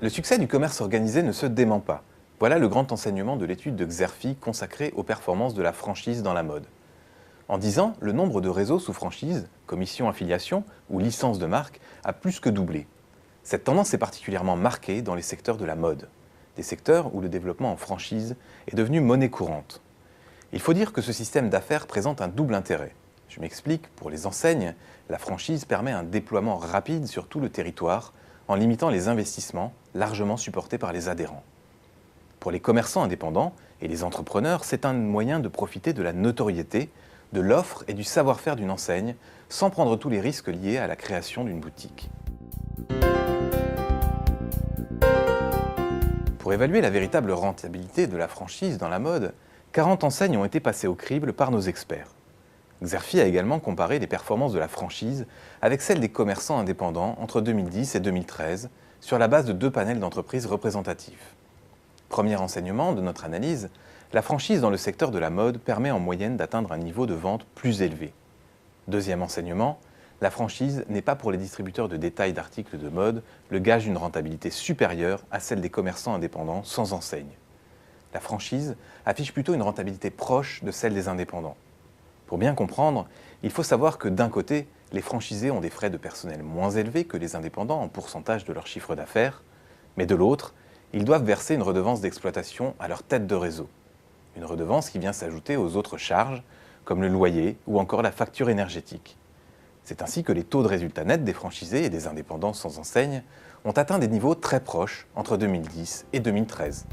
Le succès du commerce organisé ne se dément pas. Voilà le grand enseignement de l'étude de Xerfi consacrée aux performances de la franchise dans la mode. En 10 ans, le nombre de réseaux sous franchise, commission affiliation ou licence de marque a plus que doublé. Cette tendance est particulièrement marquée dans les secteurs de la mode, des secteurs où le développement en franchise est devenu monnaie courante. Il faut dire que ce système d'affaires présente un double intérêt. Je m'explique, pour les enseignes, la franchise permet un déploiement rapide sur tout le territoire en limitant les investissements largement supportés par les adhérents. Pour les commerçants indépendants et les entrepreneurs, c'est un moyen de profiter de la notoriété, de l'offre et du savoir-faire d'une enseigne sans prendre tous les risques liés à la création d'une boutique. Pour évaluer la véritable rentabilité de la franchise dans la mode, 40 enseignes ont été passées au crible par nos experts. Xerfi a également comparé les performances de la franchise avec celles des commerçants indépendants entre 2010 et 2013 sur la base de 2 panels d'entreprises représentatifs. Premier enseignement de notre analyse, la franchise dans le secteur de la mode permet en moyenne d'atteindre un niveau de vente plus élevé. Deuxième enseignement, la franchise n'est pas pour les distributeurs de détail d'articles de mode le gage d'une rentabilité supérieure à celle des commerçants indépendants sans enseigne. La franchise affiche plutôt une rentabilité proche de celle des indépendants. Pour bien comprendre, il faut savoir que d'un côté, les franchisés ont des frais de personnel moins élevés que les indépendants en pourcentage de leur chiffre d'affaires, mais de l'autre, ils doivent verser une redevance d'exploitation à leur tête de réseau. Une redevance qui vient s'ajouter aux autres charges, comme le loyer ou encore la facture énergétique. C'est ainsi que les taux de résultat net des franchisés et des indépendants sans enseigne ont atteint des niveaux très proches entre 2010 et 2013.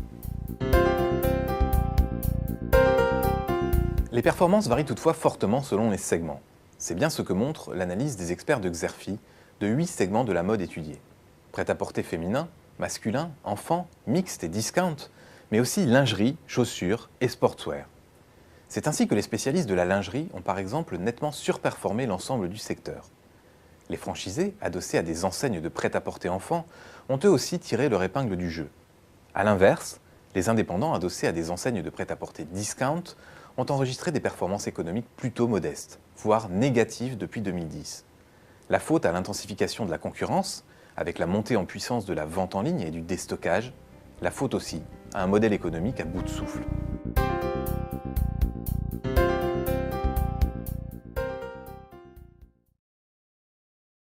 Les performances varient toutefois fortement selon les segments. C'est bien ce que montre l'analyse des experts de Xerfi de 8 segments de la mode étudiés. Prêt-à-porter féminin, masculin, enfant, mixte et discount, mais aussi lingerie, chaussures et sportswear. C'est ainsi que les spécialistes de la lingerie ont par exemple nettement surperformé l'ensemble du secteur. Les franchisés, adossés à des enseignes de prêt-à-porter enfant, ont eux aussi tiré leur épingle du jeu. A l'inverse, les indépendants adossés à des enseignes de prêt-à-porter discount ont enregistré des performances économiques plutôt modestes, voire négatives depuis 2010. La faute à l'intensification de la concurrence, avec la montée en puissance de la vente en ligne et du déstockage, la faute aussi à un modèle économique à bout de souffle.